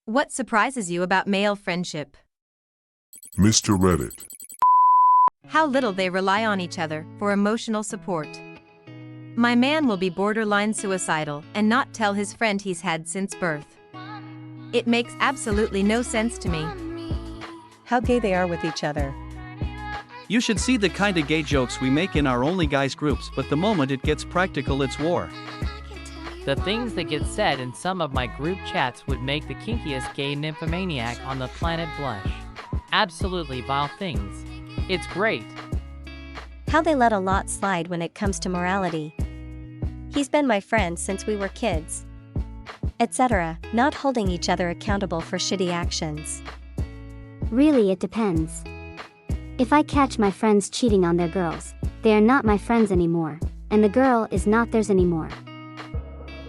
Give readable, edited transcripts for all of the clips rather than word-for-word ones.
What surprises you about male friendship? Mr. Reddit. How little they rely on each other for emotional support. My man will be borderline suicidal and not tell his friend he's had since birth. It makes absolutely no sense to me. How gay they are with each other. You should see the kind of gay jokes we make in our Only Guys groups, but the moment it gets practical, it's war. The things that get said in some of my group chats would make the kinkiest gay nymphomaniac on the planet blush. Absolutely vile things. It's great. How they let a lot slide when it comes to morality. He's been my friend since we were kids. Etc. Not holding each other accountable for shitty actions. Really, it depends. If I catch my friends cheating on their girls, they are not my friends anymore, and the girl is not theirs anymore.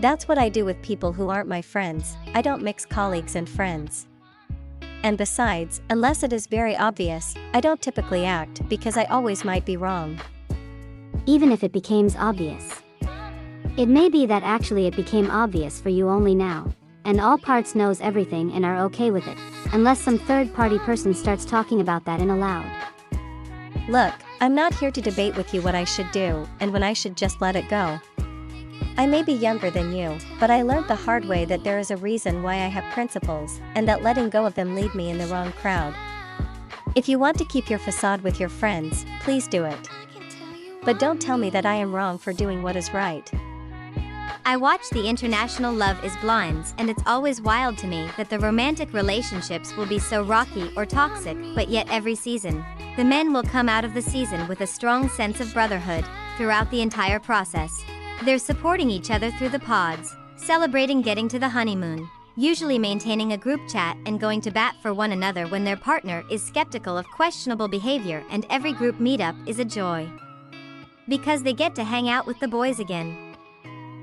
That's what I do with people who aren't my friends. I don't mix colleagues and friends. And besides, unless it is very obvious, I don't typically act because I always might be wrong. Even if it becomes obvious. It may be that actually it became obvious for you only now, and all parts knows everything and are okay with it, unless some third-party person starts talking about that in aloud. Look, I'm not here to debate with you what I should do and when I should just let it go. I may be younger than you, but I learned the hard way that there is a reason why I have principles, and that letting go of them lead me in the wrong crowd. If you want to keep your facade with your friends, please do it. But don't tell me that I am wrong for doing what is right. I watch the international Love is Blinds, and it's always wild to me that the romantic relationships will be so rocky or toxic, but yet every season, the men will come out of the season with a strong sense of brotherhood throughout the entire process. They're supporting each other through the pods, celebrating getting to the honeymoon, usually maintaining a group chat and going to bat for one another when their partner is skeptical of questionable behavior, and every group meetup is a joy. Because they get to hang out with the boys again.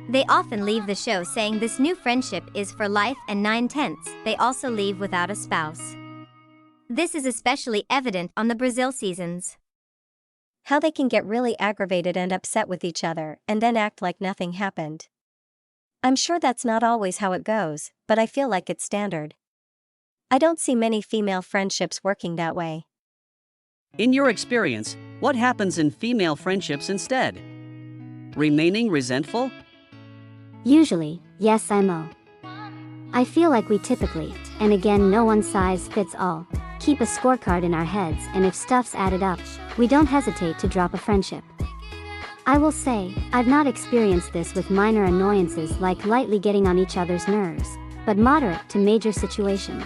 They often leave the show saying this new friendship is for life, and 9/10 they also leave without a spouse. This is especially evident on the Brazil seasons. How they can get really aggravated and upset with each other and then act like nothing happened. I'm sure that's not always how it goes, but I feel like it's standard. I don't see many female friendships working that way. In your experience, what happens in female friendships instead? Remaining resentful? Usually, yes, I feel like we typically, and again no one size fits all, keep a scorecard in our heads, and if stuff's added up, we don't hesitate to drop a friendship. I will say, I've not experienced this with minor annoyances like lightly getting on each other's nerves, but moderate to major situations.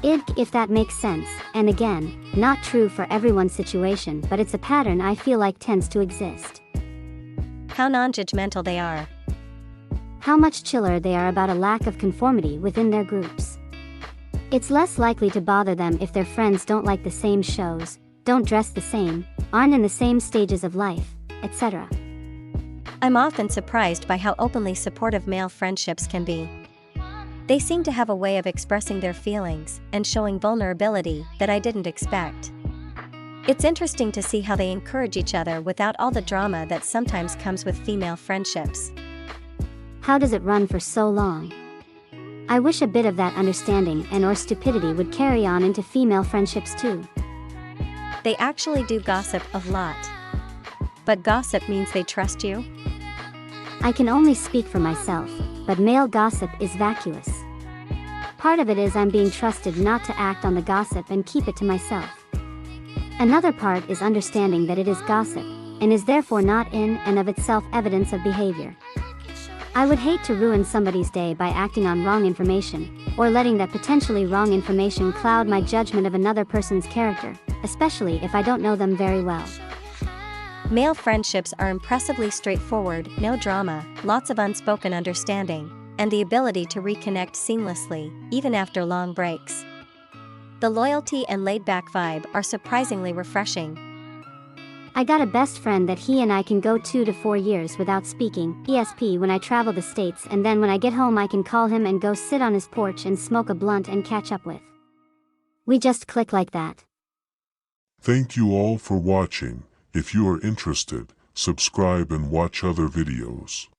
If that makes sense, and again, not true for everyone's situation, but it's a pattern I feel like tends to exist. How non-judgmental they are. How much chiller they are about a lack of conformity within their groups. It's less likely to bother them if their friends don't like the same shows, don't dress the same, aren't in the same stages of life, etc. I'm often surprised by how openly supportive male friendships can be. They seem to have a way of expressing their feelings and showing vulnerability that I didn't expect. It's interesting to see how they encourage each other without all the drama that sometimes comes with female friendships. How does it run for so long? I wish a bit of that understanding and/or stupidity would carry on into female friendships too. They actually do gossip a lot. But gossip means they trust you? I can only speak for myself, but male gossip is vacuous. Part of it is I'm being trusted not to act on the gossip and keep it to myself. Another part is understanding that it is gossip, and is therefore not in and of itself evidence of behavior. I would hate to ruin somebody's day by acting on wrong information, or letting that potentially wrong information cloud my judgment of another person's character, especially if I don't know them very well. Male friendships are impressively straightforward, no drama, lots of unspoken understanding, and the ability to reconnect seamlessly, even after long breaks. The loyalty and laid-back vibe are surprisingly refreshing. I got a best friend that he and I can go 2 to 4 years without speaking, ESP when I travel the States, and then when I get home I can call him and go sit on his porch and smoke a blunt and catch up with. We just click like that. Thank you all for watching. If you are interested, subscribe and watch other videos.